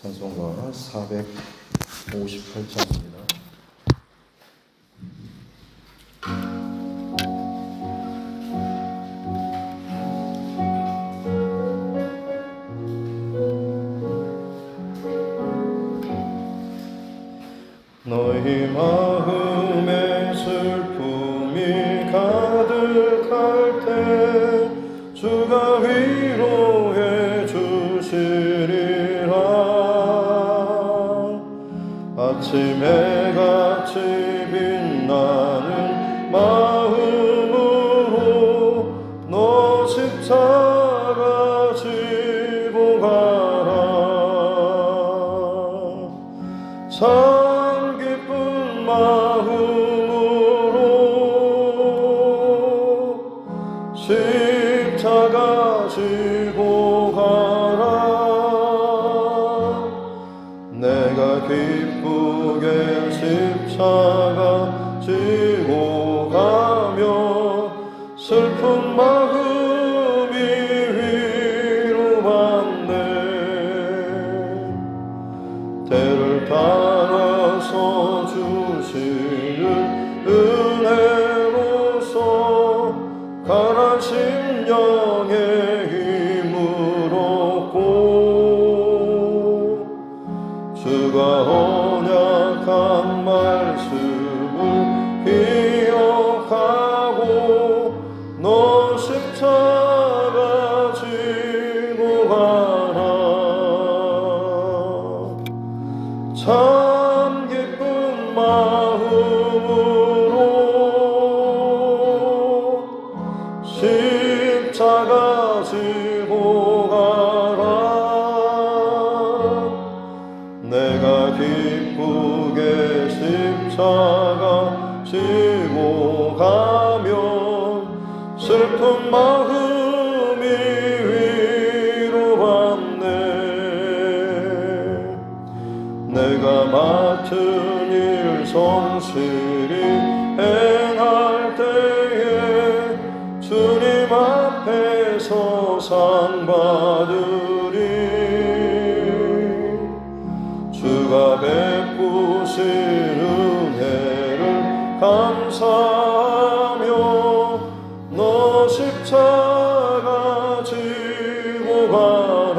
찬송가 458장입니다. 너희 마음에 슬픔이 가득할 때 주가 위로해 주시리라. 아침에 같이 빛나는 마음으로 너 십자가 지고 가라. 참 기쁜 마음으로 십자가 지고 가라. 내가 기쁘게 십자가 지고 가며 슬픈 마음이 위로받네. 때를 따라서 주시는 은혜로서 가난 심령의 힘을 얻고 주가 언약한 말씀을 기억하고 너 십자가 지고 가라. 참 기쁜 마음으로 십자가 지고 가라. 내가 기쁘게 십자가 지고 가면 슬픈 마음이 위로받네. 내가 맡은 일 성실히 행할 때에 주님 앞에서 상 받으리. 주가 베푸신 은혜를 감사하며 너 십자가 지고 가라.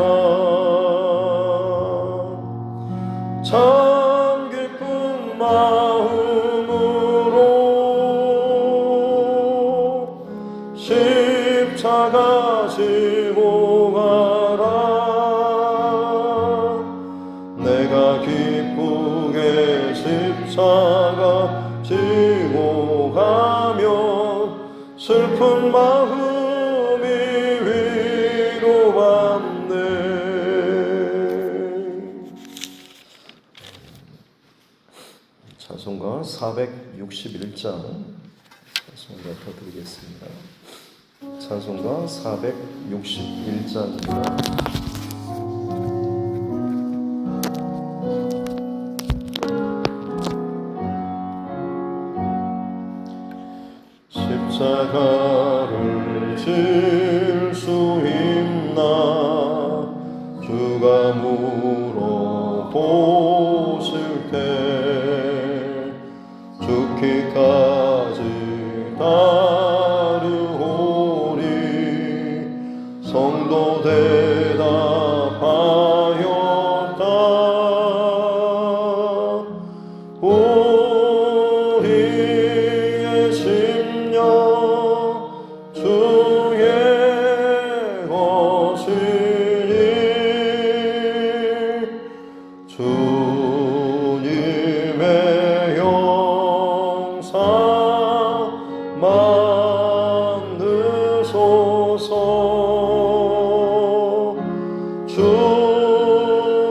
참 기쁜 마음으로 십자가 지고 가라. 내가 기쁘게 십자가 지고 가면 슬픈 마음이 위로받네. 찬송가 461장 찬송가 드리겠습니다. 찬송가 461장입니다. 십자가를 질 수 있나 주가 물어보실 때 죽기까지 따르오리. 성도 대답하였다. 우리의 심령 주의 것이니 주님의 영상 만드소서. 주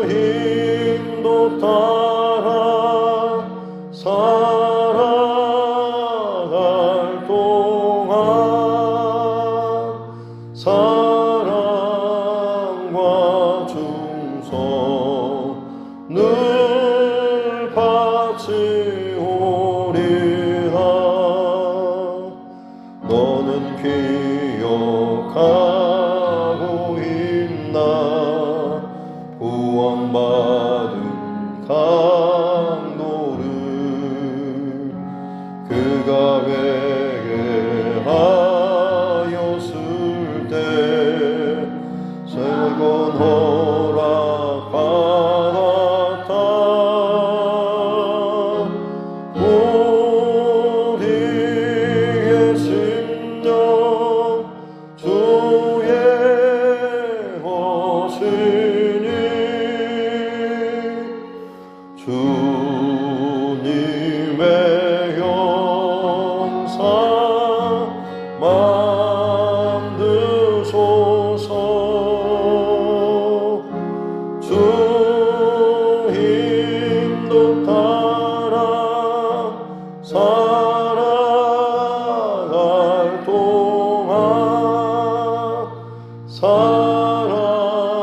인도 따라 살아갈 동안 사랑과 충성을 바치오리라. 너는 기억하고 있나 구원받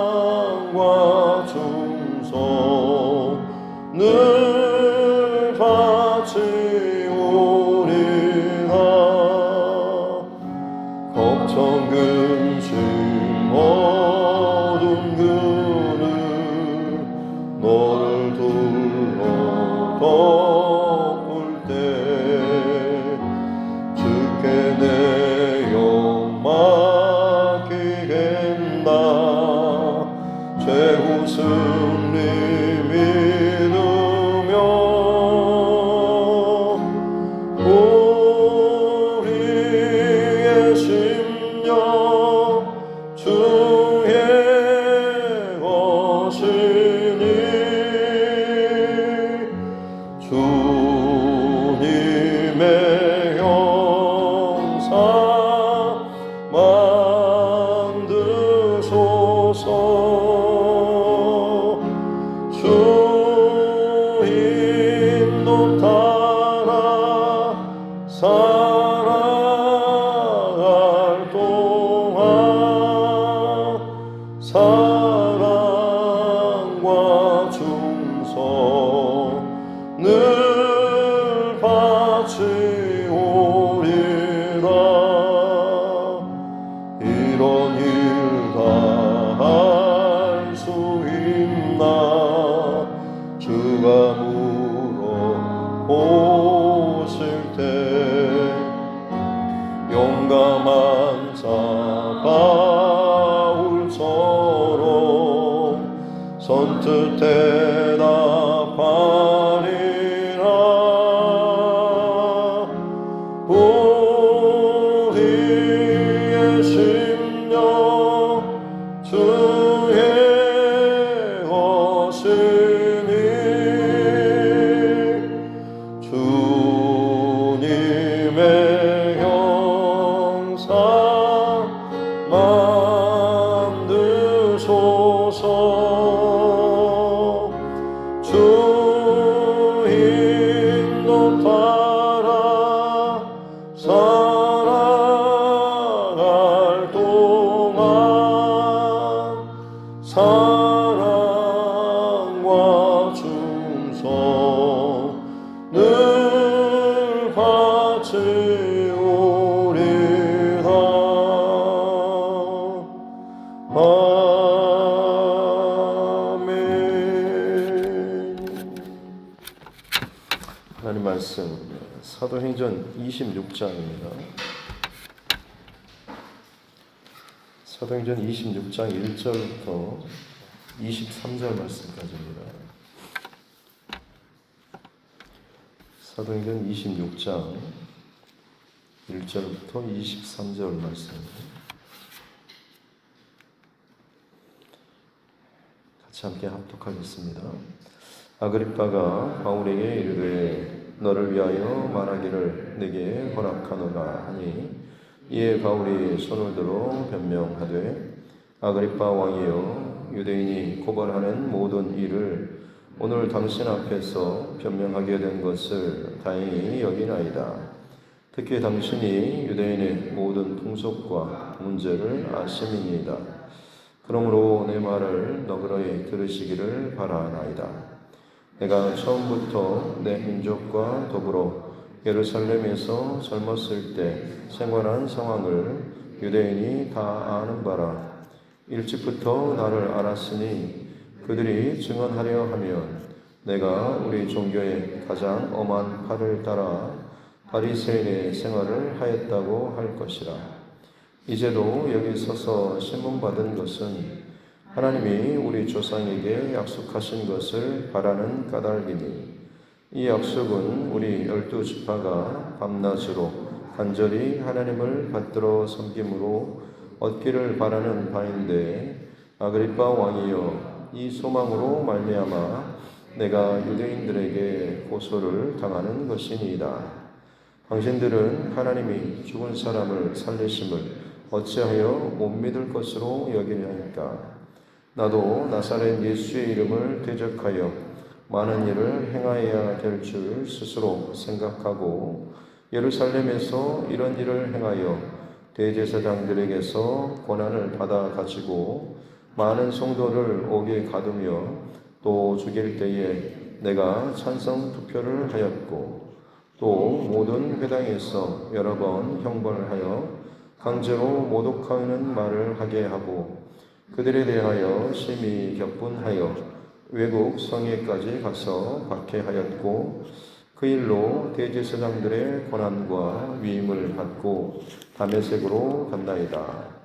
사랑과 충성 늘 바치오리라. 걱정 근심 어두운 그늘 너를 둘러 덮을 때 주께 내 영 맡기겠나. 최후 승리 믿으며 우리의 심령 주의 것이니 주님의 형상 만드소서. 주 인도 따라 살아갈 동안 사랑과 충성 늘 바치오리라. 이런 일 다 할 수 있나. 주가 물어보실 때 용감한 자 바울처럼 선뜻 대답하리라. 우리의 심령 주의 것이니 주님의 형상 만드소서. 주 인도 따라 살아갈 동안 사랑과 충성 늘 바치오리라. 아멘. 하나님 말씀 사도행전 26장입니다. 사도행전 26장 1절부터 23절 말씀까지입니다. 사도행전 26장 1절부터 23절 말씀입니다. 같이 함께 합독하겠습니다. 아그리빠가 바울에게 이르되 너를 위하여 말하기를 내게 허락하노라 하니 이에 바울이 손을 들어 변명하되 아그리빠 왕이여 유대인이 고발하는 모든 일을 오늘 당신 앞에서 변명하게 된 것을 다행히 여기나이다. 특히 당신이 유대인의 모든 풍속과 문제를 아심이니이다. 그러므로 내 말을 너그러이 들으시기를 바라나이다. 내가 처음부터 내 민족과 더불어 예루살렘에서 젊었을 때 생활한 상황을 유대인이 다 아는 바라. 일찍부터 나를 알았으니 그들이 증언하려 하면 내가 우리 종교의 가장 엄한 팔을 따라 바리새인의 생활을 하였다고 할 것이라. 이제도 여기 서서 신문받은 것은 하나님이 우리 조상에게 약속하신 것을 바라는 까닭이니 이 약속은 우리 12지파가 밤낮으로 간절히 하나님을 받들어 섬김으로 얻기를 바라는 바인데 아그리빠 왕이여 이 소망으로 말미암아 내가 유대인들에게 고소를 당하는 것이니이다. 당신들은 하나님이 죽은 사람을 살리심을 어찌하여 못 믿을 것으로 여기냐니까. 나도 나사렛 예수의 이름을 대적하여 많은 일을 행하여야 될 줄 스스로 생각하고 예루살렘에서 이런 일을 행하여 대제사장들에게서 권한을 받아 가지고 많은 성도를 옥에 가두며 또 죽일 때에 내가 찬성 투표를 하였고 또 모든 회당에서 여러 번 형벌하여 강제로 모독하는 말을 하게 하고 그들에 대하여 심히 격분하여 외국 성에까지 가서 박해하였고 그 일로 대제사장들의 권한과 위임을 받고 다메섹으로 간다이다.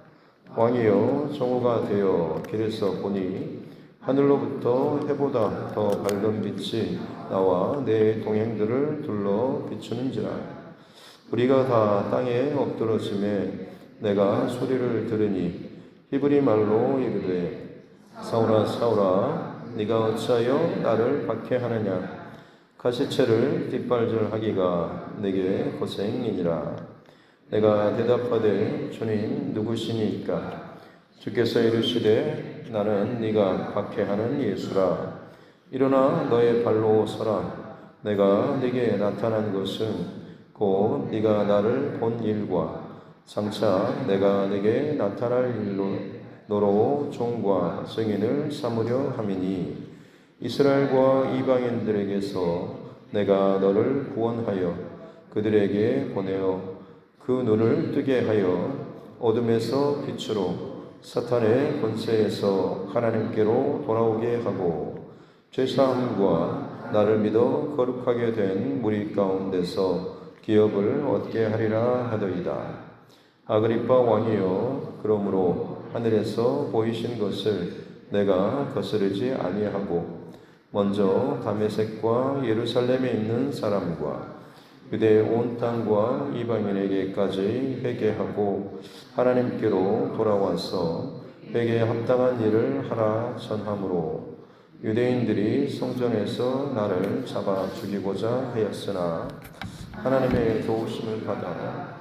왕이여 정오가 되어 길에서 보니 하늘로부터 해보다 더 밝은 빛이 나와 내 동행들을 둘러 비추는지라. 우리가 다 땅에 엎드러짐에 내가 소리를 들으니 히브리 말로 이르되 사울아 사울아 네가 어찌하여 나를 박해하느냐. 가시체를 뒷발질하기가 내게 고생이니라. 내가 대답하되 주님 누구시니까. 주께서 이르시되 나는 네가 박해하는 예수라. 일어나 너의 발로 서라. 내가 네게 나타난 것은 곧 네가 나를 본 일과 장차 내가 네게 나타날 일로노로 종과 증인을 삼으려 함이니 이스라엘과 이방인들에게서 내가 너를 구원하여 그들에게 보내어 그 눈을 뜨게 하여 어둠에서 빛으로 사탄의 권세에서 하나님께로 돌아오게 하고 죄사함과 나를 믿어 거룩하게 된 무리 가운데서 기업을 얻게 하리라 하더이다. 아그리빠 왕이여 그러므로 하늘에서 보이신 것을 내가 거스르지 아니하고 먼저 다메섹과 예루살렘에 있는 사람과 유대 온 땅과 이방인에게까지 회개하고 하나님께로 돌아와서 회개에 합당한 일을 하라 전함으로 유대인들이 성전에서 나를 잡아 죽이고자 하였으나 하나님의 도우심을 받아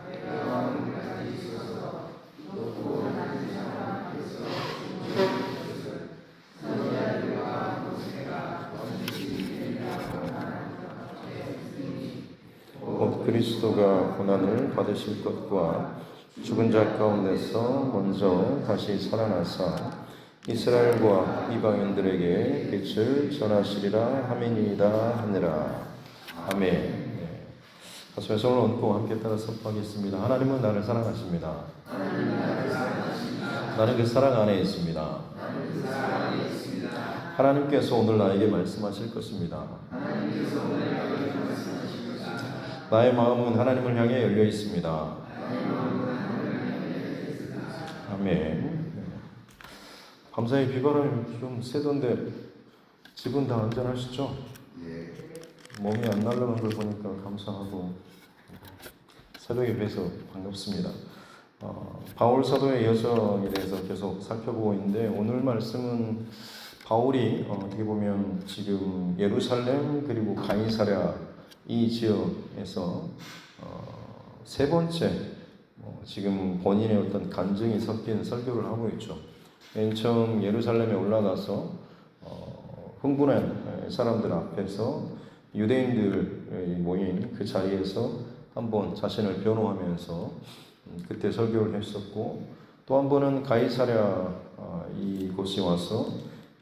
그리스도가 고난을 받으실 것과 죽은 자 가운데서 먼저 다시 살아나사 이스라엘과 이방인들에게 빛을 전하시리라 하미니이다 하니라. 아멘. 가슴에 손을 얹고 함께 따라 선포하겠습니다. 하나님은 나를 사랑하십니다. 나는 그 사랑 안에 있습니다. 하나님께서 오늘 나에게 말씀하실 것입니다. 나의 마음은 하나님을 향해 열려 있습니다. 아멘. 밤사이 비바람이 좀 세던데 집은 다 안전하시죠? 몸이 안 날아간 걸 보니까 감사하고 새벽에 뵈서 반갑습니다. 바울 사도의 여정에 대해서 계속 살펴보고 있는데 오늘 말씀은 바울이 어떻게 보면 지금 예루살렘 그리고 가이사랴 이 지역에서 세 번째 지금 본인의 어떤 간증이 섞인 설교를 하고 있죠. 맨 처음 예루살렘에 올라가서 흥분한 사람들 앞에서 유대인들이 모인 그 자리에서 한번 자신을 변호하면서 그때 설교를 했었고 또 한 번은 가이사랴 이곳에 와서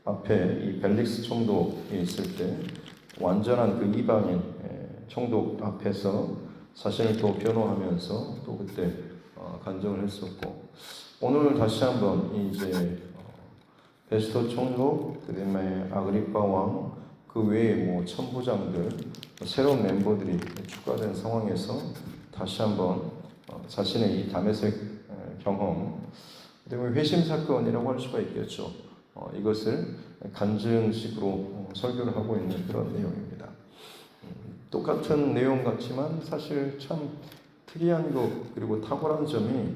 앞에 이 벨릭스 총독이 있을 때 완전한 그 이방인 총독 앞에서 자신을 또 변호하면서 또 그때 간증을 했었고 오늘 다시 한번 이제 베스토 총독 그다음에 아그리파 왕 그 외에 천부장들 새로운 멤버들이 추가된 상황에서 다시 한번 자신의 이 다메섹 경험 그다음에 회심 사건이라고 할 수가 있겠죠. 이것을 간증식으로 설교를 하고 있는 그런 내용입니다. 똑같은 내용 같지만 사실 참 특이한 것 그리고 탁월한 점이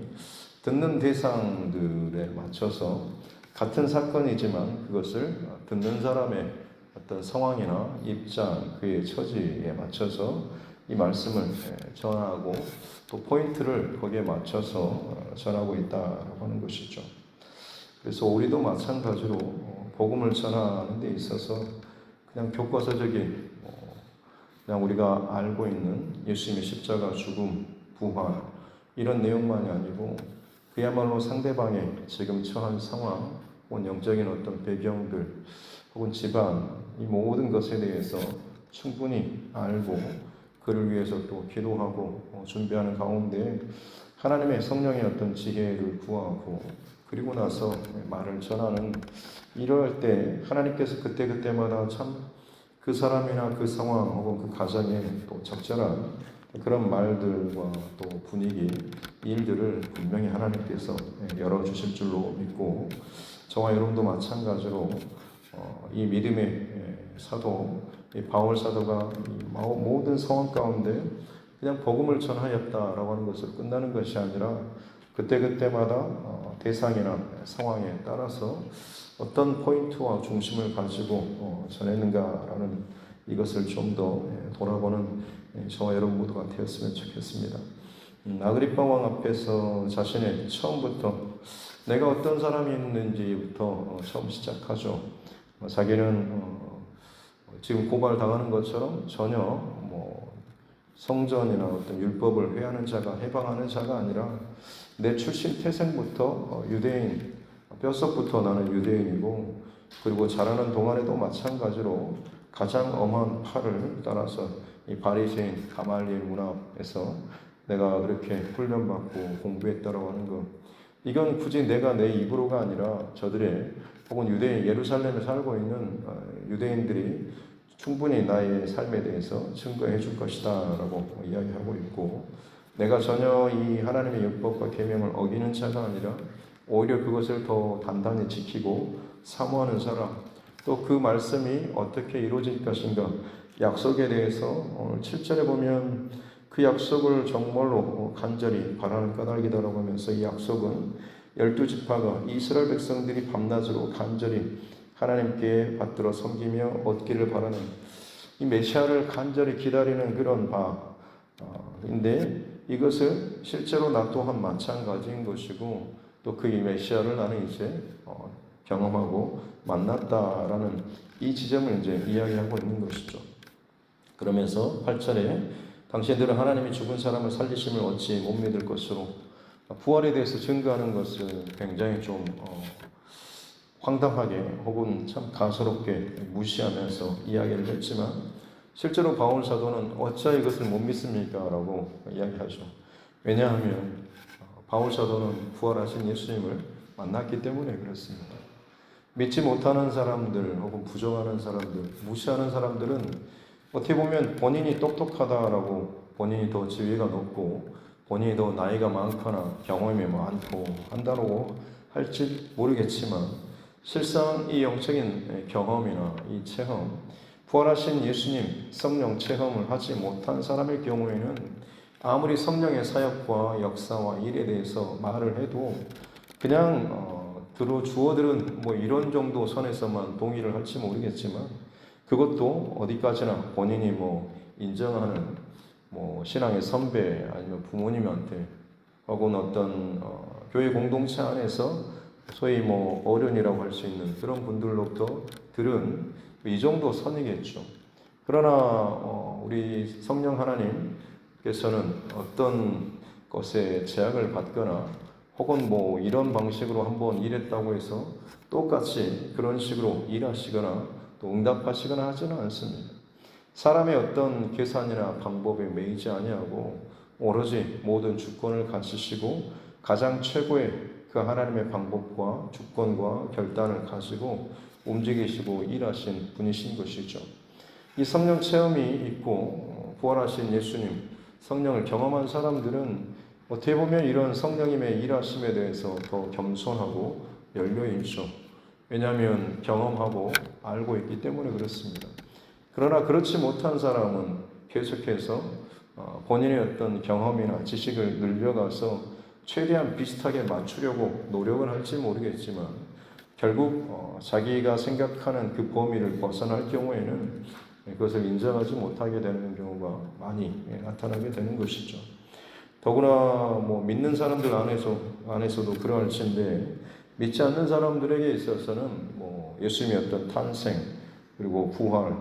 듣는 대상들에 맞춰서 같은 사건이지만 그것을 듣는 사람의 어떤 상황이나 입장, 그의 처지에 맞춰서 이 말씀을 전하고 또 포인트를 거기에 맞춰서 전하고 있다고 하는 것이죠. 그래서 우리도 마찬가지로 복음을 전하는 데 있어서 그냥 교과서적인 그냥 우리가 알고 있는 예수님의 십자가 죽음, 부활 이런 내용만이 아니고 그야말로 상대방의 지금 처한 상황, 혹은 영적인 어떤 배경들, 혹은 집안, 이 모든 것에 대해서 충분히 알고 그를 위해서 또 기도하고 준비하는 가운데 하나님의 성령의 어떤 지혜를 구하고 그리고 나서 말을 전하는, 이럴 때 하나님께서 그때그때마다 참 그 사람이나 그 상황 혹은 그 가정에 또 적절한 그런 말들과 또 분위기, 일들을 분명히 하나님께서 열어주실 줄로 믿고, 저와 여러분도 마찬가지로 이 믿음의 사도 이 바울 사도가 이 모든 상황 가운데 그냥 복음을 전하였다라고 하는 것으로 끝나는 것이 아니라 그때그때마다 대상이나 상황에 따라서 어떤 포인트와 중심을 가지고 전했는가라는 이것을 좀 더 돌아보는 저와 여러분 모두가 되었으면 좋겠습니다. 아그리파 왕 앞에서 자신의 처음부터 내가 어떤 사람이 있는지부터 처음 시작하죠. 자기는 지금 고발당하는 것처럼 전혀 성전이나 어떤 율법을 회하는 자가, 해방하는 자가 아니라 내 출신 태생부터 유대인, 뼛속부터 나는 유대인이고, 그리고 자라는 동안에도 마찬가지로 가장 엄한 팔을 따라서 이 바리새인 가말리엘 문화에서 내가 그렇게 훈련받고 공부했다라고 하는 것, 이건 굳이 내가 내 입으로가 아니라 저들의 혹은 유대인 예루살렘에 살고 있는 유대인들이 충분히 나의 삶에 대해서 증거해 줄 것이다 라고 이야기하고 있고, 내가 전혀 이 하나님의 율법과 계명을 어기는 자가 아니라 오히려 그것을 더 단단히 지키고 사모하는 사람, 또 그 말씀이 어떻게 이루어질 것인가, 약속에 대해서 오늘 7절에 보면 그 약속을 정말로 간절히 바라는 까닭이다라고 하면서, 이 약속은 12지파가 이스라엘 백성들이 밤낮으로 간절히 하나님께 받들어 섬기며 얻기를 바라는 이 메시아를 간절히 기다리는 그런 바인데, 이것을 실제로 나 또한 마찬가지인 것이고, 또 그 메시아를 나는 이제 경험하고 만났다라는 이 지점을 이제 이야기하고 있는 것이죠. 그러면서 8절에 당신들은 하나님이 죽은 사람을 살리심을 어찌 못 믿을 것으로, 부활에 대해서 증거하는 것을 굉장히 좀 황당하게 혹은 참 가소롭게 무시하면서 이야기를 했지만, 실제로 바울 사도는 어찌 이것을 못 믿습니까? 라고 이야기하죠. 왜냐하면 바울 사도는 부활하신 예수님을 만났기 때문에 그렇습니다. 믿지 못하는 사람들 혹은 부정하는 사람들, 무시하는 사람들은 어떻게 보면 본인이 똑똑하다라고, 본인이 더 지위가 높고 본인이 더 나이가 많거나 경험이 많고 한다고 할지 모르겠지만, 실상 이 영적인 경험이나 이 체험, 부활하신 예수님 성령 체험을 하지 못한 사람의 경우에는 아무리 성령의 사역과 역사와 일에 대해서 말을 해도 그냥 주어들은 이런 정도 선에서만 동의를 할지 모르겠지만, 그것도 어디까지나 본인이 인정하는 신앙의 선배 아니면 부모님한테 혹은 어떤 교회 공동체 안에서 소위 어른이라고 할 수 있는 그런 분들로부터 들은 이 정도 선이겠죠. 그러나 우리 성령 하나님께서는 어떤 것에 제약을 받거나 혹은 이런 방식으로 한번 일했다고 해서 똑같이 그런 식으로 일하시거나 또 응답하시거나 하지는 않습니다. 사람의 어떤 계산이나 방법에 매이지 아니하고 오로지 모든 주권을 가지시고 가장 최고의 그 하나님의 방법과 주권과 결단을 가지고 움직이시고 일하신 분이신 것이죠. 이 성령 체험이 있고 부활하신 예수님, 성령을 경험한 사람들은 어떻게 보면 이런 성령님의 일하심에 대해서 더 겸손하고 열려있죠. 왜냐하면 경험하고 알고 있기 때문에 그렇습니다. 그러나 그렇지 못한 사람은 계속해서 본인의 어떤 경험이나 지식을 늘려가서 최대한 비슷하게 맞추려고 노력을 할지 모르겠지만, 결국 자기가 생각하는 그 범위를 벗어날 경우에는 그것을 인정하지 못하게 되는 경우가 많이 나타나게 되는 것이죠. 더구나 믿는 사람들 안에서도 그러할진데, 믿지 않는 사람들에게 있어서는 예수님의 어떤 탄생 그리고 부활,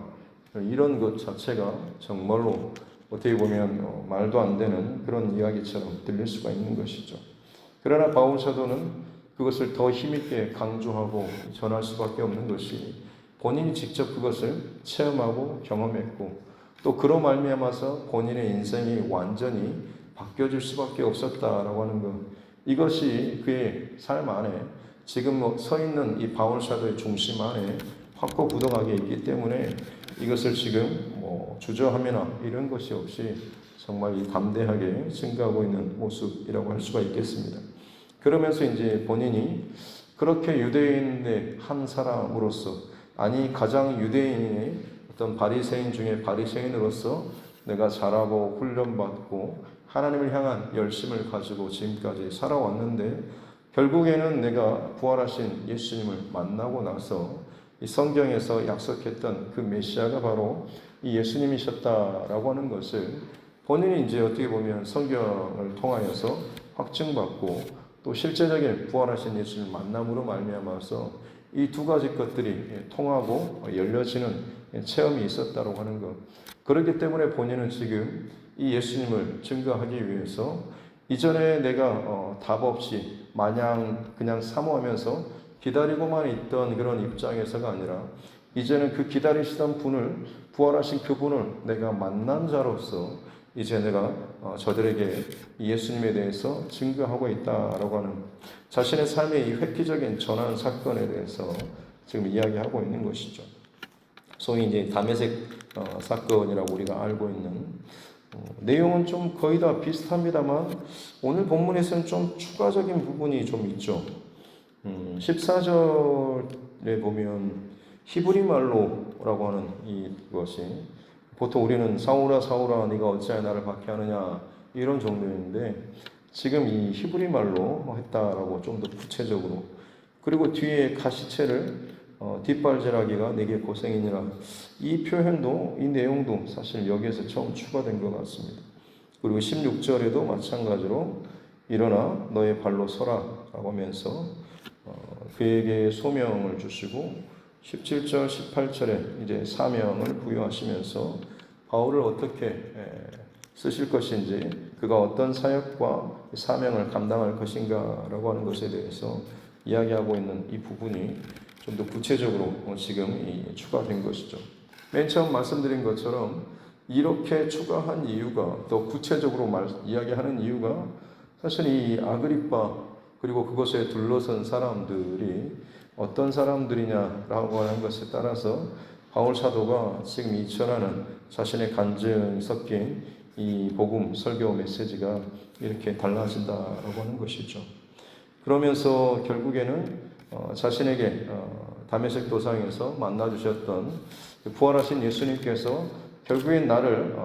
이런 것 자체가 정말로 어떻게 보면 말도 안 되는 그런 이야기처럼 들릴 수가 있는 것이죠. 그러나 바울 사도는 그것을 더 힘있게 강조하고 전할 수밖에 없는 것이 본인이 직접 그것을 체험하고 경험했고 또 그로 말미암아서 본인의 인생이 완전히 바뀌어질 수밖에 없었다라고 하는 것, 이것이 그의 삶 안에 지금 서 있는 이 바울 사도의 중심 안에 확고부동하게 있기 때문에 이것을 지금 주저하거나 이런 것이 없이 정말 이 담대하게 증거하고 있는 모습이라고 할 수가 있겠습니다. 그러면서 이제 본인이 그렇게 유대인의 한 사람으로서, 아니 가장 유대인의 어떤 바리새인 중에 바리새인으로서 내가 자라고 훈련받고 하나님을 향한 열심을 가지고 지금까지 살아왔는데 결국에는 내가 부활하신 예수님을 만나고 나서 이 성경에서 약속했던 그 메시아가 바로 이 예수님이셨다라고 하는 것을 본인이 이제 어떻게 보면 성경을 통하여서 확증받고 또 실제적인 부활하신 예수님을 만남으로 말미암아서 이 두 가지 것들이 통하고 열려지는 체험이 있었다고 하는 것. 그렇기 때문에 본인은 지금 이 예수님을 증거하기 위해서 이전에 내가 답 없이 마냥 그냥 사모하면서 기다리고만 있던 그런 입장에서가 아니라 이제는 그 기다리시던 분을, 부활하신 그분을 내가 만난 자로서 이제 내가 저들에게 예수님에 대해서 증거하고 있다라고 하는 자신의 삶의 이 획기적인 전환 사건에 대해서 지금 이야기하고 있는 것이죠. 소위 이제 다메섹 사건이라고 우리가 알고 있는 내용은 좀 거의 다 비슷합니다만 오늘 본문에서는 좀 추가적인 부분이 좀 있죠. 14절에 보면 히브리 말로라고 하는 이것이 보통 우리는 사울아 사울아 네가 어찌하여 나를 박해하느냐 이런 종류인데 지금 이 히브리 말로 했다라고 좀 더 구체적으로, 그리고 뒤에 가시체를 뒷발질하기가 내게 고생이니라, 이 표현도 이 내용도 사실 여기에서 처음 추가된 것 같습니다. 그리고 16절에도 마찬가지로 일어나 너의 발로 서라 라고 하면서 그에게 소명을 주시고 17절, 18절에 이제 사명을 부여하시면서 바울을 어떻게 쓰실 것인지, 그가 어떤 사역과 사명을 감당할 것인가라고 하는 것에 대해서 이야기하고 있는 이 부분이 좀 더 구체적으로 지금 추가된 것이죠. 맨 처음 말씀드린 것처럼 이렇게 추가한 이유가, 더 구체적으로 이야기하는 이유가 사실 이 아그리빠 그리고 그것에 둘러선 사람들이 어떤 사람들이냐라고 하는 것에 따라서 바울 사도가 지금 이 전하는 자신의 간증이 섞인 이 복음 설교 메시지가 이렇게 달라진다라고 하는 것이죠. 그러면서 결국에는 자신에게 다메섹 도상에서 만나주셨던 부활하신 예수님께서 결국엔 나를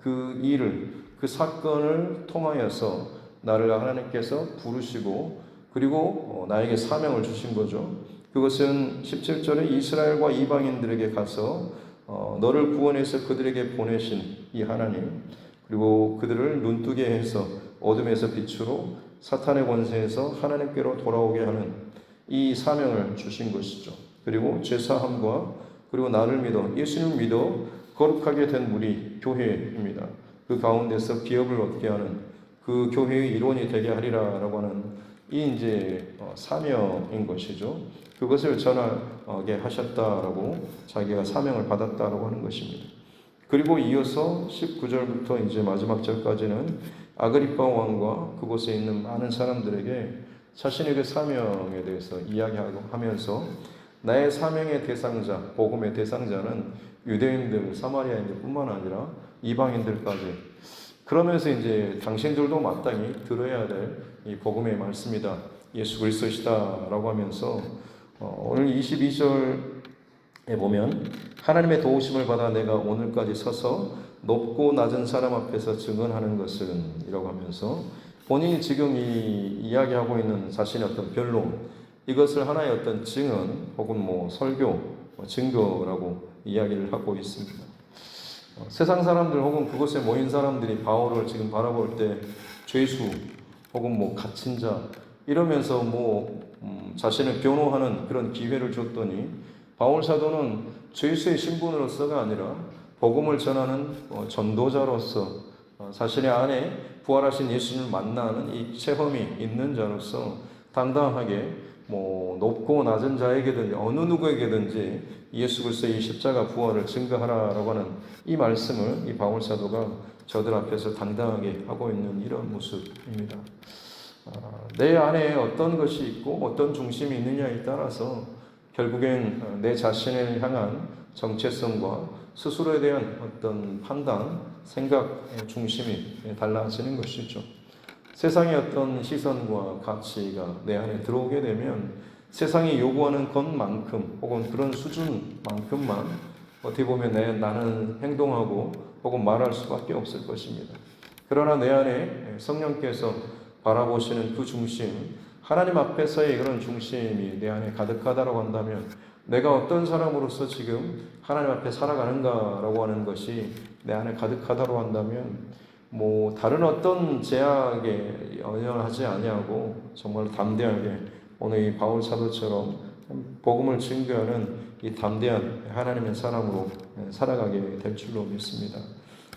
그 일을, 그 사건을 통하여서 나를 하나님께서 부르시고 그리고 나에게 사명을 주신 거죠. 그것은 17절에 이스라엘과 이방인들에게 가서 너를 구원해서 그들에게 보내신 이 하나님, 그리고 그들을 눈뜨게 해서 어둠에서 빛으로 사탄의 권세에서 하나님께로 돌아오게 하는 이 사명을 주신 것이죠. 그리고 죄사함과 그리고 나를 믿어 예수님을 믿어 거룩하게 된 우리 교회입니다. 그 가운데서 기업을 얻게 하는 그 교회의 일원이 되게 하리라라고 하는 이 이제 사명인 것이죠. 그것을 전하게 하셨다라고 자기가 사명을 받았다라고 하는 것입니다. 그리고 이어서 19절부터 이제 마지막 절까지는 아그리파 왕과 그곳에 있는 많은 사람들에게 자신의 그 사명에 대해서 이야기하면서 나의 사명의 대상자, 복음의 대상자는 유대인들, 사마리아인들 뿐만 아니라 이방인들까지, 그러면서 이제 당신들도 마땅히 들어야 될 이 복음의 말씀이다, 예수 그리스도시다라고 하면서 오늘 22절에 보면 하나님의 도우심을 받아 내가 오늘까지 서서 높고 낮은 사람 앞에서 증언하는 것은 이라고 하면서 본인이 지금 이야기하고 있는 자신의 어떤 변론, 이것을 하나의 어떤 증언 혹은 설교, 증거라고 이야기를 하고 있습니다. 세상 사람들 혹은 그곳에 모인 사람들이 바울을 지금 바라볼 때 죄수 혹은 갇힌 자 이러면서 자신을 변호하는 그런 기회를 줬더니 바울 사도는 죄수의 신분으로서가 아니라 복음을 전하는 전도자로서 자신의 안에 부활하신 예수님을 만나는 이 체험이 있는 자로서 당당하게 높고 낮은 자에게든지 어느 누구에게든지 예수 그리스도의 이 십자가 부활을 증거하라라고 하는 이 말씀을 이 바울 사도가 저들 앞에서 당당하게 하고 있는 이런 모습입니다. 내 안에 어떤 것이 있고 어떤 중심이 있느냐에 따라서 결국엔 내 자신을 향한 정체성과 스스로에 대한 어떤 판단, 생각의 중심이 달라지는 것이죠. 세상의 어떤 시선과 가치가 내 안에 들어오게 되면 세상이 요구하는 것만큼 혹은 그런 수준만큼만 어떻게 보면 나는 행동하고 혹은 말할 수밖에 없을 것입니다. 그러나 내 안에 성령께서 바라보시는 그 중심, 하나님 앞에서의 그런 중심이 내 안에 가득하다고 한다면 내가 어떤 사람으로서 지금 하나님 앞에 살아가는가라고 하는 것이 내 안에 가득하다고 한다면 다른 어떤 제약에 연연하지 아니하고 정말 담대하게 오늘 이 바울 사도처럼 복음을 증거하는 이 담대한 하나님의 사람으로 살아가게 될 줄로 믿습니다.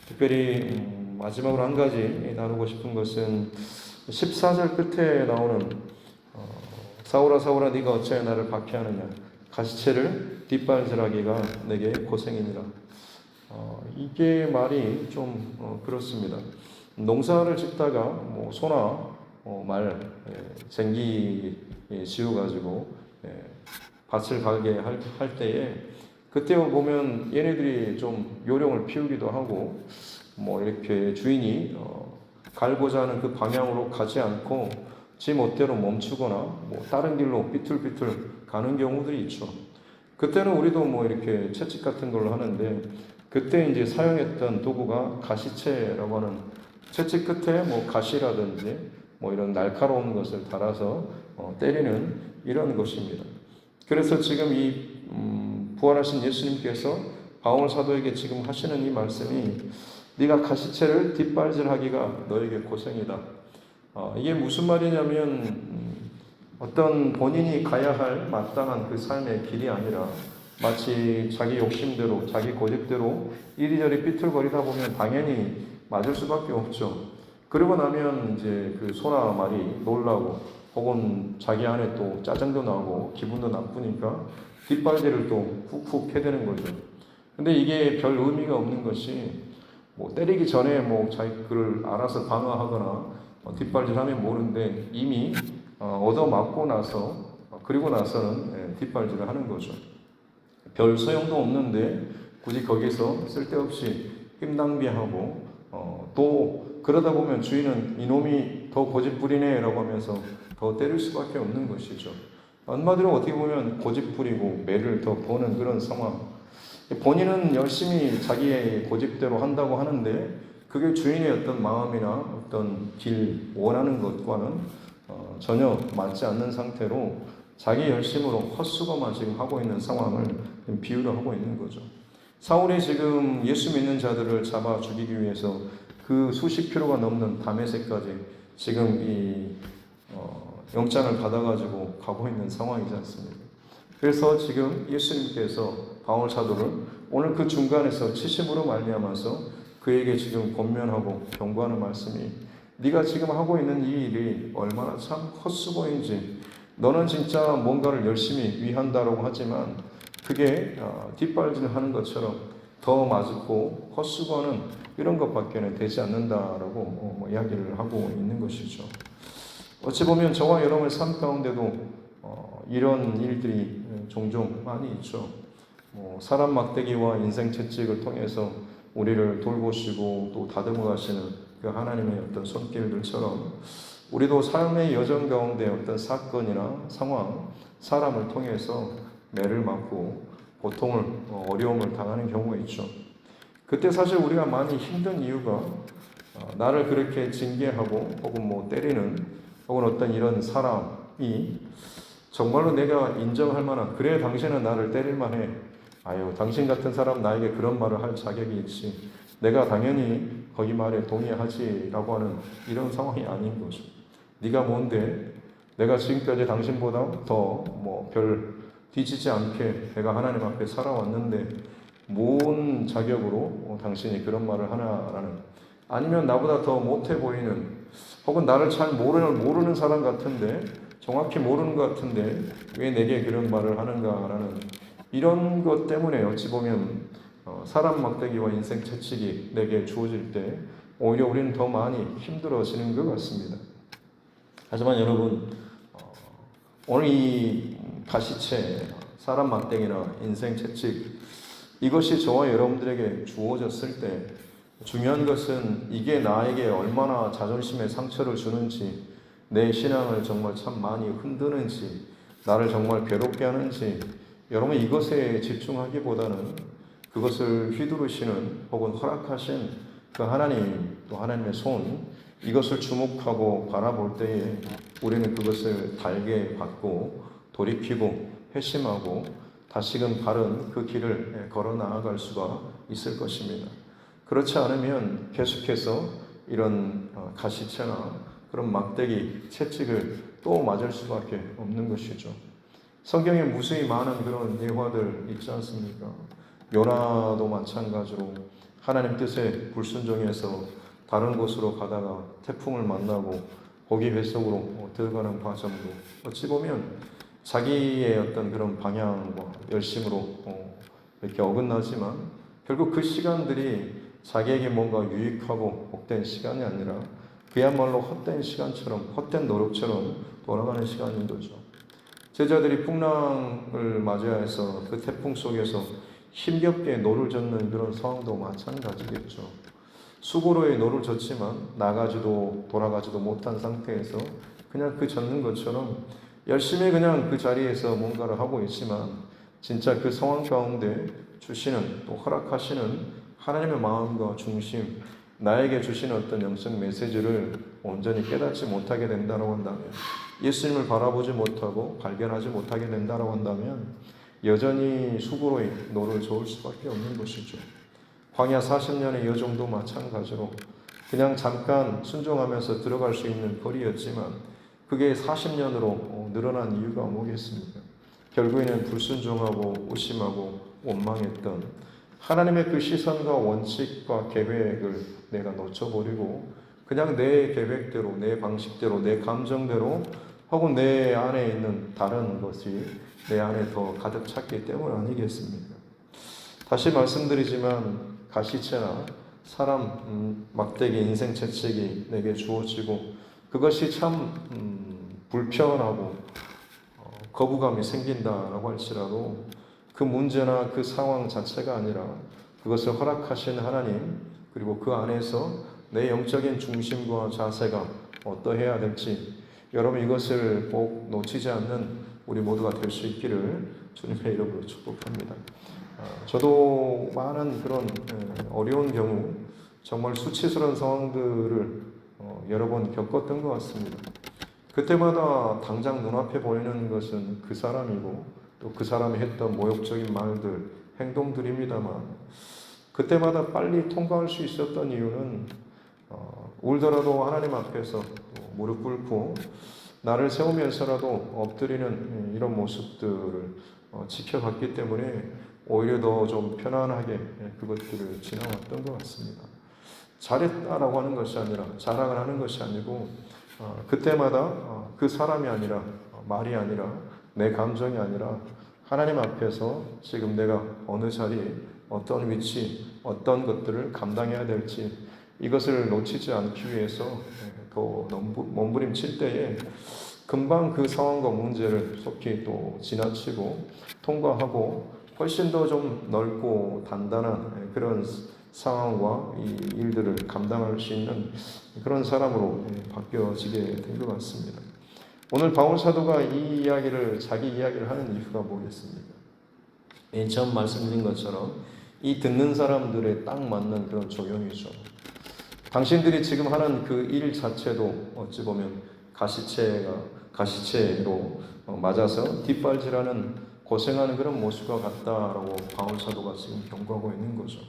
특별히 마지막으로 한 가지 나누고 싶은 것은 14절 끝에 나오는 사울아 사울아 네가 어찌하여 나를 박해하느냐 가시채를 뒷발질하기가 내게 고생이니라. 이게 말이 좀 그렇습니다. 농사를 짓다가 소나 말 쟁기 지어가지고 밭을 가게 할 때에 그때 보면 얘네들이 좀 요령을 피우기도 하고 이렇게 주인이 갈고자 하는 그 방향으로 가지 않고 지 멋대로 멈추거나 다른 길로 삐뚤삐뚤 가는 경우들이 있죠. 그때는 우리도 이렇게 채찍 같은 걸로 하는데 그때 이제 사용했던 도구가 가시채라고 하는 채찍 끝에 가시라든지 이런 날카로운 것을 달아서 때리는 이런 것입니다. 그래서 지금 이 부활하신 예수님께서 바울 사도에게 지금 하시는 이 말씀이 네가 가시채를 뒷발질하기가 너에게 고생이다. 이게 무슨 말이냐면 어떤 본인이 가야 할 마땅한 그 삶의 길이 아니라 마치 자기 욕심대로 자기 고집대로 이리저리 삐뚤거리다 보면 당연히 맞을 수밖에 없죠. 그러고 나면 이제 그 소나 말이 놀라고 혹은 자기 안에 또 짜증도 나고 기분도 나쁘니까 뒷발질을 또 훅훅 해대는 거죠. 근데 이게 별 의미가 없는 것이 때리기 전에 자기 그를 알아서 방어하거나 뒷발질하면 모르는데 이미 얻어맞고 나서 그리고 나서는 뒷발질을 하는 거죠. 별 소용도 없는데 굳이 거기서 쓸데없이 힘 낭비하고 또 그러다 보면 주인은 이놈이 더 고집부리네 라고 하면서 더 때릴 수밖에 없는 것이죠. 한마디로 어떻게 보면 고집부리고 매를 더 보는 그런 상황. 본인은 열심히 자기의 고집대로 한다고 하는데 그게 주인의 어떤 마음이나 어떤 길 원하는 것과는 전혀 맞지 않는 상태로 자기 열심으로 헛수고만 지금 하고 있는 상황을 비유를 하고 있는 거죠. 사울이 지금 예수 믿는 자들을 잡아 죽이기 위해서 그 수십 킬로가 넘는 다메섹까지 지금 이 영장을 받아가지고 가고 있는 상황이지 않습니까? 그래서 지금 예수님께서 바울 사도를 오늘 그 중간에서 치심으로 말미암아서 그에게 지금 권면하고 경고하는 말씀이 네가 지금 하고 있는 이 일이 얼마나 참 헛수고인지 너는 진짜 뭔가를 열심히 위한다라고 하지만 그게 뒷발질하는 것처럼 더 맞고 헛수고는 이런 것밖에 되지 않는다라고 이야기를 하고 있는 것이죠. 어찌 보면 저와 여러분의 삶 가운데도 이런 일들이 종종 많이 있죠. 사람 막대기와 인생 채찍을 통해서 우리를 돌보시고 또 다듬어 가시는 그 하나님의 어떤 손길들처럼 우리도 삶의 여정 가운데 어떤 사건이나 상황, 사람을 통해서 매를 맞고 고통을, 어려움을 당하는 경우가 있죠. 그때 사실 우리가 많이 힘든 이유가 나를 그렇게 징계하고 혹은 때리는 혹은 어떤 이런 사람이 정말로 내가 인정할 만한 그래 당신은 나를 때릴 만해 아유 당신 같은 사람 나에게 그런 말을 할 자격이 있지 내가 당연히 거기 말에 동의하지 라고 하는 이런 상황이 아닌 거죠. 네가 뭔데 내가 지금까지 당신보다 더 별 뒤지지 않게 내가 하나님 앞에 살아왔는데 뭔 자격으로 당신이 그런 말을 하나라는, 아니면 나보다 더 못해 보이는, 혹은 나를 잘 모르는 사람 같은데, 정확히 모르는 것 같은데 왜 내게 그런 말을 하는가라는, 이런 것 때문에 어찌 보면 사람 막대기와 인생 채찍이 내게 주어질 때 오히려 우리는 더 많이 힘들어지는 것 같습니다. 하지만 여러분, 오늘 이 가시채, 사람 막대기나 인생 채찍, 이것이 저와 여러분들에게 주어졌을 때 중요한 것은 이게 나에게 얼마나 자존심에 상처를 주는지, 내 신앙을 정말 참 많이 흔드는지, 나를 정말 괴롭게 하는지, 여러분 이것에 집중하기보다는 그것을 휘두르시는 혹은 허락하신 그 하나님, 또 하나님의 손, 이것을 주목하고 바라볼 때에 우리는 그것을 달게 받고 돌이키고 회심하고 다시금 바른 그 길을 걸어 나아갈 수가 있을 것입니다. 그렇지 않으면 계속해서 이런 가시채나 그런 막대기, 채찍을 또 맞을 수밖에 없는 것이죠. 성경에 무수히 많은 그런 예화들 있지 않습니까? 요나도 마찬가지로 하나님 뜻에 불순종해서 다른 곳으로 가다가 태풍을 만나고 고기 뱃속으로 들어가는 과정도 어찌 보면 자기의 어떤 그런 방향과 열심으로 이렇게 어긋나지만 결국 그 시간들이 자기에게 뭔가 유익하고 복된 시간이 아니라 그야말로 헛된 시간처럼, 헛된 노력처럼 돌아가는 시간인 거죠. 제자들이 풍랑을 맞이해서 그 태풍 속에서 힘겹게 노를 젓는 그런 상황도 마찬가지겠죠. 수고로의 노를 젓지만 나가지도 돌아가지도 못한 상태에서 그냥 그 젓는 것처럼 열심히 그냥 그 자리에서 뭔가를 하고 있지만 진짜 그 상황 가운데 주시는, 또 허락하시는 하나님의 마음과 중심, 나에게 주시는 어떤 영적 메시지를 온전히 깨닫지 못하게 된다고 한다면, 예수님을 바라보지 못하고 발견하지 못하게 된다고 한다면 여전히 수고로의 노를 저을 수밖에 없는 것이죠. 광야 40년의 여정도 마찬가지로 그냥 잠깐 순종하면서 들어갈 수 있는 거리였지만 그게 40년으로 늘어난 이유가 뭐겠습니까? 결국에는 불순종하고 의심하고 원망했던 하나님의 그 시선과 원칙과 계획을 내가 놓쳐버리고 그냥 내 계획대로, 내 방식대로, 내 감정대로 혹은 내 안에 있는 다른 것이 내 안에 더 가득 찼기 때문 아니겠습니까? 다시 말씀드리지만 가시채나 사람 막대기, 인생 채찍이 내게 주어지고 그것이 참 불편하고 거부감이 생긴다라고 할지라도 그 문제나 그 상황 자체가 아니라 그것을 허락하신 하나님, 그리고 그 안에서 내 영적인 중심과 자세가 어떠해야 될지, 여러분 이것을 꼭 놓치지 않는 우리 모두가 될 수 있기를 주님의 이름으로 축복합니다. 저도 많은 그런 어려운 경우, 정말 수치스러운 상황들을 여러 번 겪었던 것 같습니다. 그때마다 당장 눈앞에 보이는 것은 그 사람이고 또 그 사람이 했던 모욕적인 말들, 행동들입니다만 그때마다 빨리 통과할 수 있었던 이유는 울더라도 하나님 앞에서 무릎 꿇고 나를 세우면서라도 엎드리는 이런 모습들을 지켜봤기 때문에 오히려 더 좀 편안하게 그것들을 지나왔던 것 같습니다. 잘했다라고 하는 것이 아니라, 자랑을 하는 것이 아니고 그때마다 그 사람이 아니라, 말이 아니라, 내 감정이 아니라 하나님 앞에서 지금 내가 어느 자리에 어떤 위치, 어떤 것들을 감당해야 될지 이것을 놓치지 않기 위해서 더 몸부림칠 때에 금방 그 상황과 문제를 속히 또 지나치고 통과하고 훨씬 더 좀 넓고 단단한 그런 상황과 이 일들을 감당할 수 있는 그런 사람으로 바뀌어지게 된 것 같습니다. 오늘 바울 사도가 이 이야기를, 자기 이야기를 하는 이유가 뭐겠습니까? 처음 말씀드린 것처럼 이 듣는 사람들에 딱 맞는 그런 적용이죠. 당신들이 지금 하는 그 일 자체도 어찌 보면 가시채로 맞아서 뒷발질하는, 고생하는 그런 모습과 같다라고 바울 사도가 지금 경고하고 있는 거죠.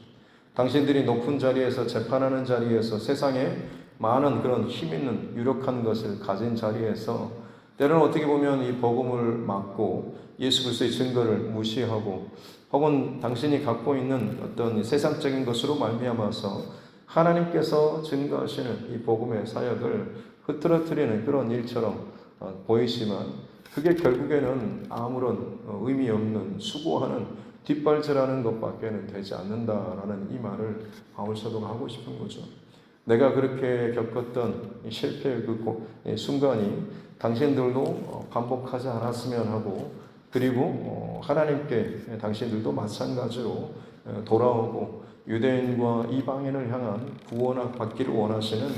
당신들이 높은 자리에서, 재판하는 자리에서, 세상에 많은 그런 힘 있는 유력한 것을 가진 자리에서 때로는 어떻게 보면 이 복음을 막고 예수 그리스도의 증거를 무시하고 혹은 당신이 갖고 있는 어떤 세상적인 것으로 말미암아서 하나님께서 증거하시는 이 복음의 사역을 흐트러뜨리는 그런 일처럼 보이지만 그게 결국에는 아무런 의미 없는 수고하는 뒷발질하는 것밖에는 되지 않는다라는 이 말을 바울 사도가 하고 싶은 거죠. 내가 그렇게 겪었던 실패의 그 순간이 당신들도 반복하지 않았으면 하고, 그리고 하나님께 당신들도 마찬가지로 돌아오고 유대인과 이방인을 향한 구원을 받기를 원하시는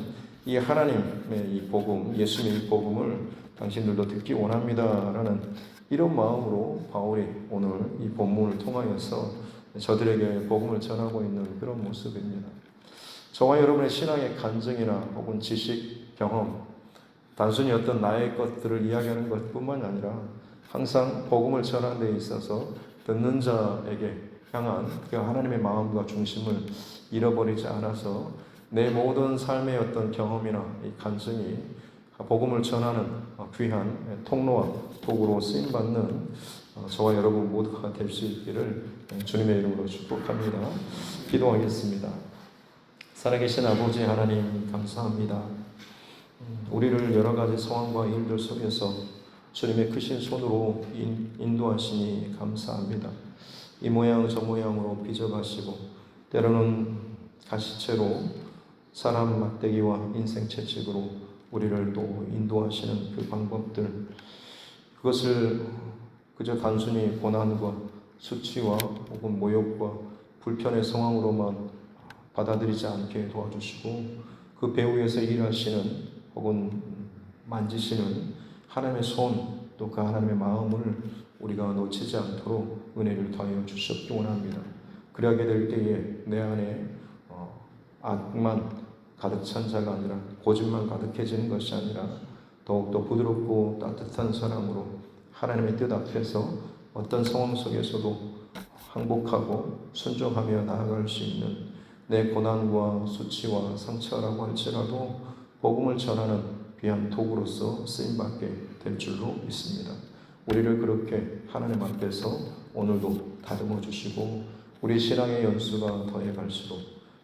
이 하나님의 이 복음, 예수님의 이 복음을 당신들도 듣기 원합니다라는 이런 마음으로 바울이 오늘 이 본문을 통하여서 저들에게 복음을 전하고 있는 그런 모습입니다. 저와 여러분의 신앙의 간증이나 혹은 지식, 경험, 단순히 어떤 나의 것들을 이야기하는 것뿐만 아니라 항상 복음을 전하는 데 있어서 듣는 자에게 향한 그 하나님의 마음과 중심을 잃어버리지 않아서 내 모든 삶의 어떤 경험이나 이 간증이 복음을 전하는 귀한 통로와 도구로 쓰임받는 저와 여러분 모두가 될 수 있기를 주님의 이름으로 축복합니다. 기도하겠습니다. 살아계신 아버지 하나님 감사합니다. 우리를 여러 가지 상황과 일들 속에서 주님의 크신 손으로 인도하시니 감사합니다. 이 모양 저 모양으로 빚어가시고 때로는 가시채로 사람 막대기와 인생 채찍으로 우리를 또 인도하시는 그 방법들, 그것을 그저 단순히 고난과 수치와 혹은 모욕과 불편의 상황으로만 받아들이지 않게 도와주시고 그 배후에서 일하시는 혹은 만지시는 하나님의 손, 또 그 하나님의 마음을 우리가 놓치지 않도록 은혜를 더하여 주시옵기 원합니다. 그러하게 될 때에 내 안에 악만 가득 찬 자가 아니라 고집만 가득해지는 것이 아니라 더욱더 부드럽고 따뜻한 사랑으로 하나님의 뜻 앞에서 어떤 상황 속에서도 항복하고 순종하며 나아갈 수 있는 내 고난과 수치와 상처라고 할지라도 복음을 전하는 귀한 도구로서 쓰임받게 될 줄로 믿습니다. 우리를 그렇게 하나님 앞에서 오늘도 다듬어 주시고 우리 신앙의 연수가 더해갈수록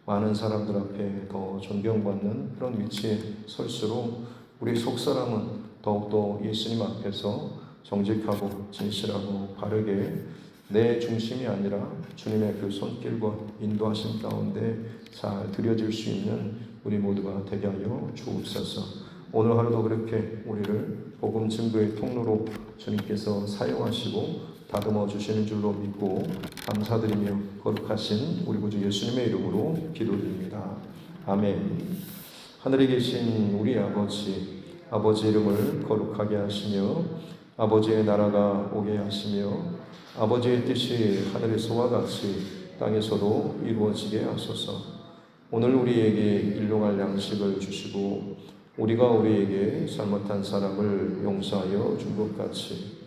많은 사람들 앞에 더 존경받는 그런 위치에 설수록 우리 속사람은 더욱더 예수님 앞에서 정직하고 진실하고 바르게 내 중심이 아니라 주님의 그 손길과 인도하심 가운데 잘 드려질 수 있는 우리 모두가 되게 하여 주옵소서. 오늘 하루도 그렇게 우리를 복음 증거의 통로로 주님께서 사용하시고 다듬어 주시는 줄로 믿고 감사드리며 거룩하신 우리 구주 예수님의 이름으로 기도드립니다. 아멘. 하늘에 계신 우리 아버지, 아버지 이름을 거룩하게 하시며 아버지의 나라가 오게 하시며 아버지의 뜻이 하늘에서와 같이 땅에서도 이루어지게 하소서. 오늘 우리에게 일용할 양식을 주시고 우리가 우리에게 잘못한 사람을 용서하여 준 것 같이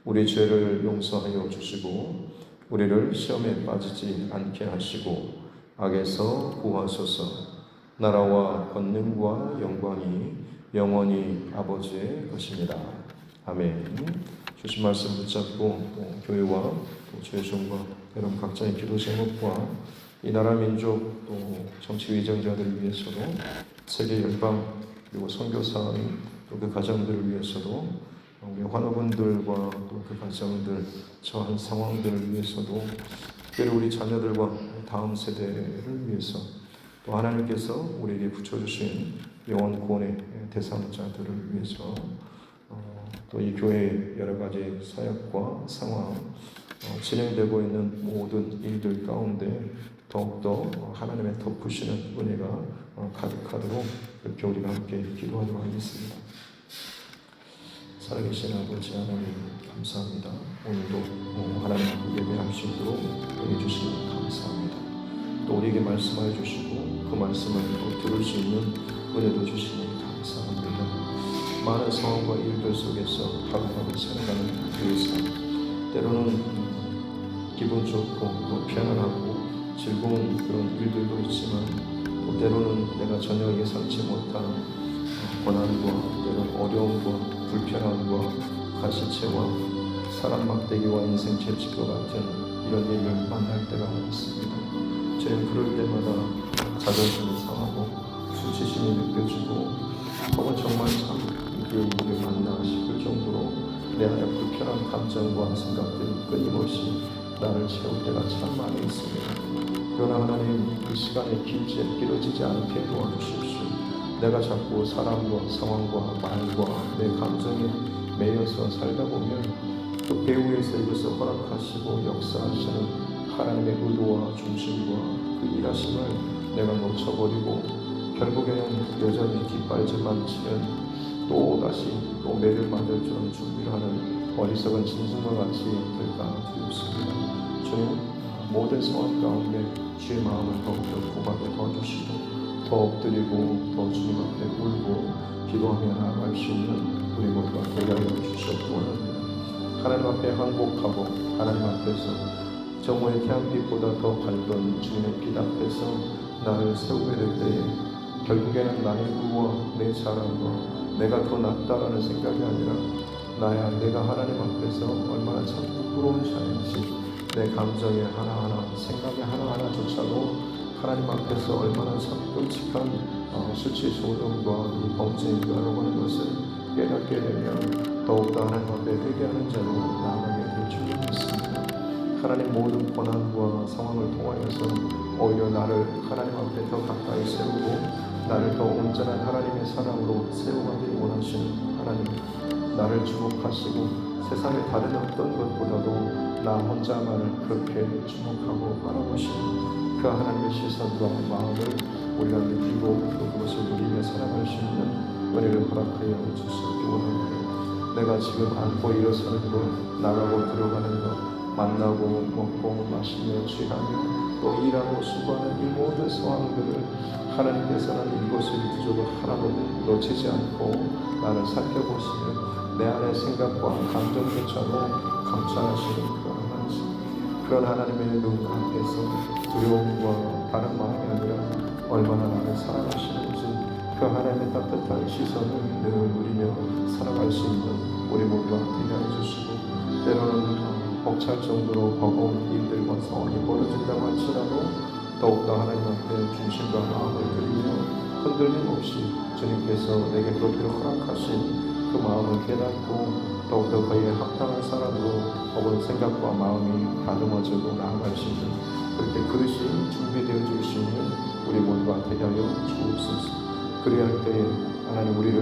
우리 죄를 용서하여 주시고 우리를 시험에 빠지지 않게 하시고 악에서 구하소서. 나라와 권능과 영광이 영원히 아버지의 것입니다. 아멘. 주신 말씀 붙잡고 교회와 또 주의 종과 여러분 각자의 기도 제목과 이 나라 민족 또 정치 위정자들을 위해서도 세계 열방 그리고 선교사인 또 그 가정들을 위해서도 우리 환우분들과 또 그 가정들 처한 상황들을 위해서도 특별히 우리 자녀들과 다음 세대를 위해서 또 하나님께서 우리에게 붙여주신 영원 구원의 대상자들을 위해서 또 이 교회의 여러 가지 사역과 상황 진행되고 있는 모든 일들 가운데 더욱더 하나님의 덮으시는 은혜가 가득하도록 그렇게 우리가 함께 기도하도록 하겠습니다. 살아계신 아버지 하나님 감사합니다. 오늘도 하나님 예배할 수 있도록 해주시니 감사합니다. 또 우리에게 말씀해 주시고 그 말씀을 또 들을 수 있는 은혜도 주시니 감사합니다. 많은 상황과 일들 속에서 하루하루 살아가는 그 삶, 때로는 기분 좋고 또 편안하고 즐거운 그런 일들도 있지만 또 때로는 내가 전혀 예상치 못한 고난과 때로는 어려움과 불편함과 가시체와 사람 막대기와 인생 채찍과 같은 이런 일을 만날 때가 있습니다. 주님, 그럴 때마다 자존심이 상하고 수치심이 느껴지고 혹은 정말 참 그 일을 만나 싶을 정도로 내 안에 불편한 감정과 생각들이 끊임없이 나를 채울 때가 참 많이 있습니다. 그러나 하나님, 그 시간이 길어지지 않게 도와주십시오. 내가 자꾸 사람과 상황과 말과 내 감정에 매여서 살다 보면 그 배후에서 이것을 허락하시고 역사하시는 하나님의 의도와 중심과 그 일하심을 내가 놓쳐버리고 결국에는 여전히 뒷발질만 치는 또 매를 맞을 줄 준비를 하는 어리석은 짐승과 같이 될까 두렵습니다. 주님, 모든 상황 가운데 주의 마음을 더욱더 구하게 도와주시고 더 엎드리고 더 주님 앞에 울고 기도하며 나아갈 수 있는 우리 모두가 되게 하여 주시옵기 원합니다. 하나님 앞에 항복하고 하나님 앞에서 정오의 태양빛보다 더 밝은 주님의 빛 앞에서 나를 세우게 될 때에 결국에는 나의 의와 내 자랑과 내가 더 낫다라는 생각이 아니라 내가 하나님 앞에서 얼마나 참 부끄러운 자인지 내 감정의 하나하나 생각의 하나하나조차도 하나님 앞에서 얼마나 참 끔찍한 수치소돔과 이 범죄인가라고 하는 것을 깨닫게 되면 더욱더 하나님 앞에 회개하는 자로 나아가게 될 줄 믿습니다. 하나님, 모든 고난과 상황을 통하여서 오히려 나를 하나님 앞에 더 가까이 세우고 나를 더 온전한 하나님의 사랑으로 세워가기를 원하시는 하나님, 나를 주목하시고 세상의 다른 어떤 것보다도 나 혼자만을 그렇게 주목하고 바라보시는 그 하나님의 시선과 마음을 우리가 느끼고 그것을 누리며 살아갈 수 있는 은혜를 허락하여 주시기 원합니다. 내가 지금 안고 일어서는 것, 나가고 들어가는 것, 만나고 먹고 마시며 취하며 또 일하고 수고하는 이 모든 상황들을 하나님께서는 이것을 부족을 하나도 놓치지 않고 나를 살펴보시며 내 안의 생각과 감정조차도 감찰하시는 그런 하나님의 눈 앞에서 두려움과 다른 마음이 아니라 얼마나 나를 사랑하시는지 그 하나님의 따뜻한 시선을 늘 누리며 살아갈 수 있는 우리 모두가 되게 해주시고, 때로는 벅찰 정도로 버거운 일들과 상황이 벌어진다고 할지라도 더욱더 하나님 앞에 중심과 마음을 드리며 흔들림 없이 주님께서 내게 그렇게 허락하신 그 마음을 깨닫고 더욱더 그에 합당한 사람으로 혹은 생각과 마음이 다듬어지고 나아갈 수 있는 그렇게 그릇이 준비되어 줄 수 있는 우리 모두가 되게 하여 주옵소서. 그래야 할 때에 하나님, 우리를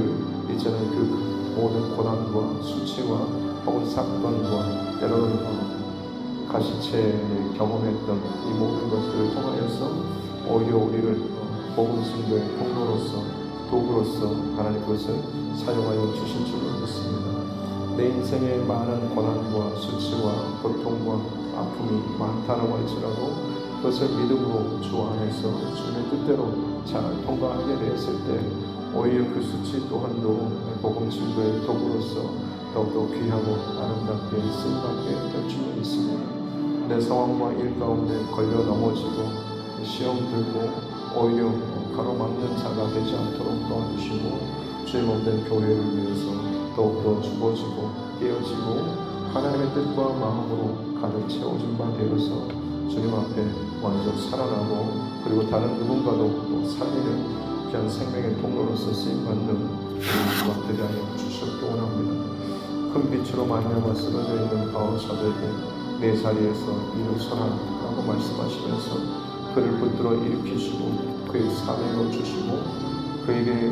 이제는 그 모든 고난과 수치와 혹은 사건과 때로는 가시체에 경험했던 이 모든 것들을 통하여서 오히려 우리를 복음 증거의 통로로서 도구로서 하나님 그것을 사용하여 주실 줄 믿습니다. 내 인생에 많은 고난과 수치와 고통과 아픔이 많다라고 할지라도 그것을 믿음으로 주 안에서 주님의 뜻대로 잘 통과하게 되었을 때 오히려 그 수치 또한도 복음 증거의 도구로서 더욱더 귀하고 아름답게 쓰임받게 될 줄 믿습니다. 내 상황과 일 가운데 걸려 넘어지고 시험 들고 오히려 가로막는 자가 되지 않도록 도와주시고 주의 몸된 교회를 위해서 더욱더 죽어지고 깨어지고 하나님의 뜻과 마음으로 가득 채워진 바 되어서 주님 앞에 먼저 살아나고 그리고 다른 누군가도 또 살리는 귀한 생명의 통로로서 쓰임받는 우리 되게 하여 주시기 원합니다. 큰 빛으로 말미암아 쓰러져 있는 바오사들에게 내 자리에서 일어서라 라고 말씀하시면서 그를 붙들어 일으키시고 그의 사명을 주시고 그에게